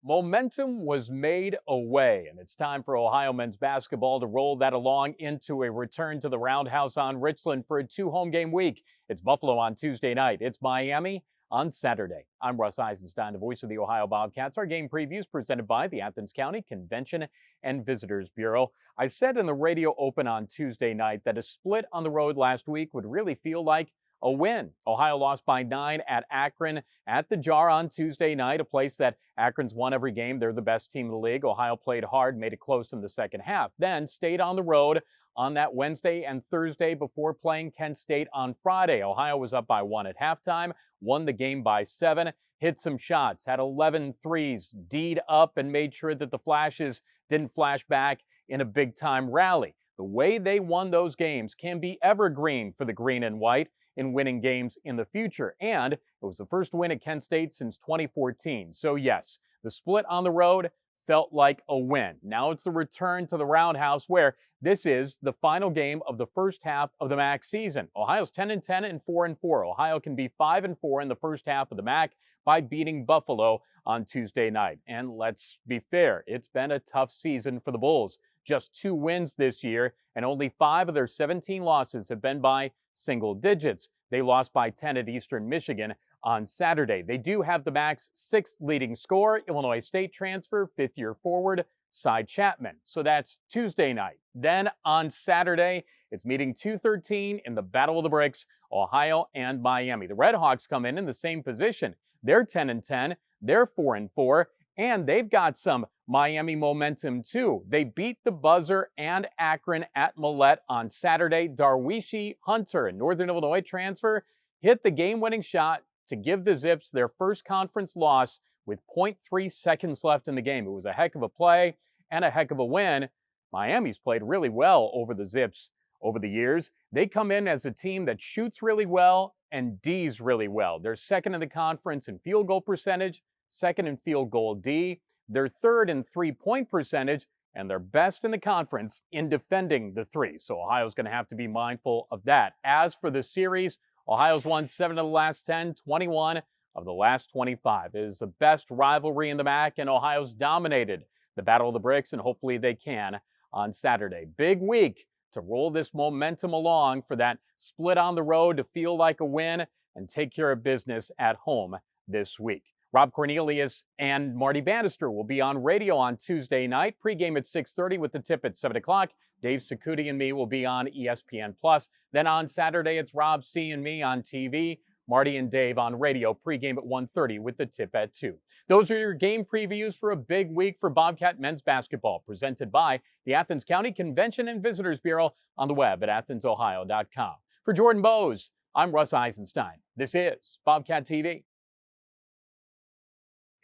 Momentum was made away, and it's time for Ohio men's basketball to roll that along into a return to the Roundhouse on Richland for a two-home game week. It's Buffalo on Tuesday night. It's Miami on Saturday. I'm Russ Eisenstein, the voice of the Ohio Bobcats. Our game previews presented by the Athens County Convention and Visitors Bureau. I said in the radio open on Tuesday night that a split on the road last week would really feel like a win. Ohio lost by 9 at Akron at the Jar on Tuesday night, a place that Akron's won every game. They're the best team in the league. Ohio played hard, made it close in the second half, then stayed on the road on that Wednesday and Thursday before playing Kent State on Friday. Ohio was up by 1 at halftime, won the game by 7, hit some shots, had 11 threes, D'd up, and made sure that the flashes didn't flash back in a big-time rally. The way they won those games can be evergreen for the green and white in winning games in the future. And it was the first win at Kent State since 2014. So yes, the split on the road felt like a win. Now it's the return to the Roundhouse, where this is the final game of the first half of the MAC season. Ohio's 10-10 and 4-4. Ohio can be 5-4 in the first half of the MAC by beating Buffalo on Tuesday night. And let's be fair, it's been a tough season for the Bulls. Just 2 wins this year, and only 5 of their 17 losses have been by single digits. They lost by 10 at Eastern Michigan on Saturday. They do have the MAC's 6th leading scorer, Illinois State transfer, 5th-year forward, Cy Chapman. So that's Tuesday night. Then on Saturday, it's meeting 2-13 in the Battle of the Bricks, Ohio and Miami. The Redhawks come in the same position. They're 10-10, they're 4-4, and they've got some Miami momentum too. They beat the Buzzer and Akron at Millette on Saturday. Darwishi Hunter, a Northern Illinois transfer, hit the game-winning shot to give the Zips their first conference loss with 0.3 seconds left in the game. It was a heck of a play and a heck of a win. Miami's played really well over the Zips over the years. They come in as a team that shoots really well and D's really well. They're second in the conference in field goal percentage, second in field goal D. They're third in three-point percentage, and they're best in the conference in defending the three. So Ohio's going to have to be mindful of that. As for the series, Ohio's won 7 of the last 10, 21 of the last 25. It is the best rivalry in the MAC, and Ohio's dominated the Battle of the Bricks, and hopefully they can on Saturday. Big week to roll this momentum along for that split on the road to feel like a win and take care of business at home this week. Rob Cornelius and Marty Bannister will be on radio on Tuesday night. Pregame at 6:30 with the tip at 7 o'clock. Dave Sakuti and me will be on ESPN+. Then on Saturday, it's Rob C. and me on TV. Marty and Dave on radio. Pregame at 1:30 with the tip at 2. Those are your game previews for a big week for Bobcat men's basketball, presented by the Athens County Convention and Visitors Bureau on the web at AthensOhio.com. For Jordan Bowes, I'm Russ Eisenstein. This is Bobcat TV.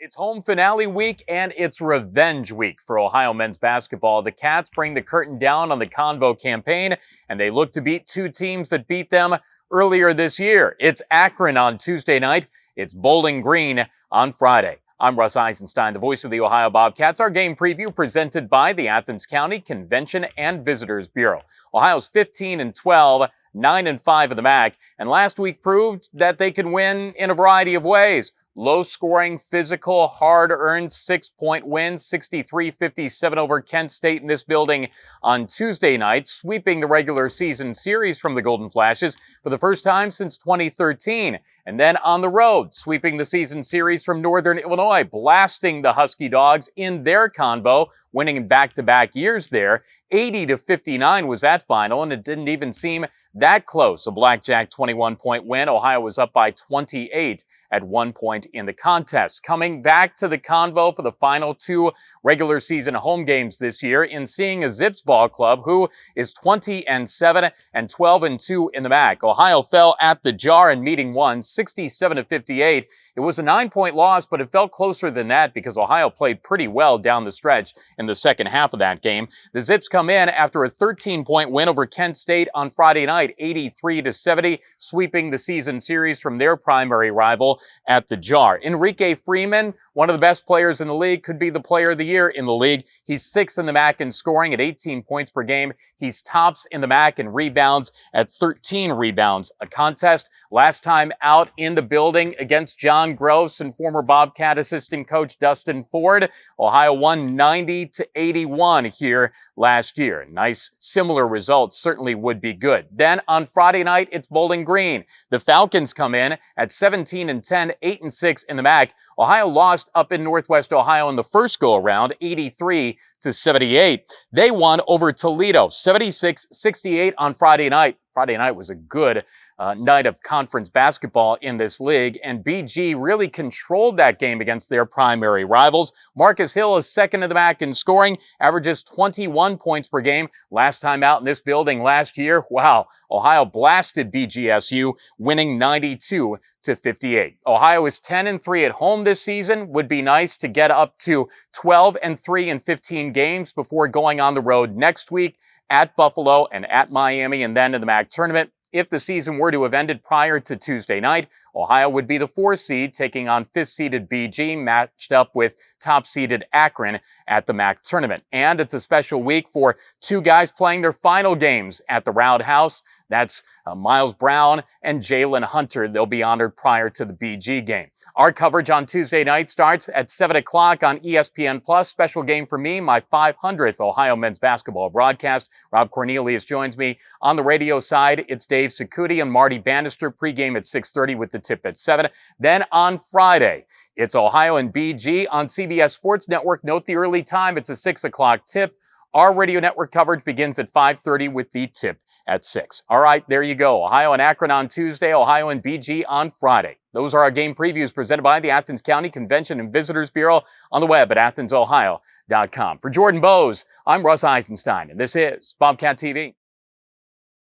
It's home finale week, and it's revenge week for Ohio men's basketball. The Cats bring the curtain down on the Convo campaign, and they look to beat 2 teams that beat them earlier this year. It's Akron on Tuesday night. It's Bowling Green on Friday. I'm Russ Eisenstein, the voice of the Ohio Bobcats. Our game preview presented by the Athens County Convention and Visitors Bureau. Ohio's 15-12, 9-5 of the MAC, and last week proved that they can win in a variety of ways. Low-scoring, physical, hard-earned 6-point win, 63-57 over Kent State in this building on Tuesday night, sweeping the regular season series from the Golden Flashes for the first time since 2013. And then on the road, sweeping the season series from Northern Illinois, blasting the Husky Dogs in their Convo, winning in back-to-back years there. 80-59 was that final, and it didn't even seem that close. A blackjack 21-point win. Ohio was up by 28 at one point in the contest. Coming back to the Convo for the final 2 regular season home games this year, in seeing a Zips ball club who is 20-7 and 12-2 in the MAC. Ohio fell at the Jar in meeting 1, 67-58. It was a 9-point loss, but it felt closer than that because Ohio played pretty well down the stretch in the second half of that game. The Zips come in after a 13-point win over Kent State on Friday night, 83-70, sweeping the season series from their primary rival at the Jar. Enrique Freeman one of the best players in the league, could be the player of the year in the league. He's 6th in the MAC in scoring at 18 points per game. He's tops in the MAC in rebounds at 13 rebounds a contest. Last time out in the building against John Gross and former Bobcat assistant coach Dustin Ford, Ohio won 90-81 here last year. Nice similar results certainly would be good. Then on Friday night, it's Bowling Green. The Falcons come in at 17-10, 8-6 in the MAC. Ohio lost up in Northwest Ohio in the first go-around, 83-78. They won over Toledo, 76-68 on Friday night. Friday night was a good night of conference basketball in this league, and BG really controlled that game against their primary rivals. Marcus Hill is 2nd in the MAC in scoring, averages 21 points per game. Last time out in this building last year, wow, Ohio blasted BGSU, winning 92-58. Ohio is 10-3 at home this season. Would be nice to get up to 12-3 in 15 games before going on the road next week at Buffalo and at Miami, and then in the MAC tournament. If the season were to have ended prior to Tuesday night, Ohio would be the 4th seed, taking on 5th-seeded BG, matched up with top-seeded Akron at the MAC tournament. And it's a special week for 2 guys playing their final games at the Roundhouse. That's Miles Brown and Jalen Hunter. They'll be honored prior to the BG game. Our coverage on Tuesday night starts at 7 o'clock on ESPN+. Special game for me, my 500th Ohio men's basketball broadcast. Rob Cornelius joins me on the radio side. It's Dave Sacuti and Marty Bannister. Pregame at 6:30 with the tip at 7. Then on Friday, it's Ohio and BG on CBS Sports Network. Note the early time. It's a 6 o'clock tip. Our radio network coverage begins at 5:30 with the tip at 6. All right, there you go. Ohio and Akron on Tuesday, Ohio and BG on Friday. Those are our game previews presented by the Athens County Convention and Visitors Bureau on the web at AthensOhio.com. For Jordan Bowes, I'm Russ Eisenstein, and this is Bobcat TV.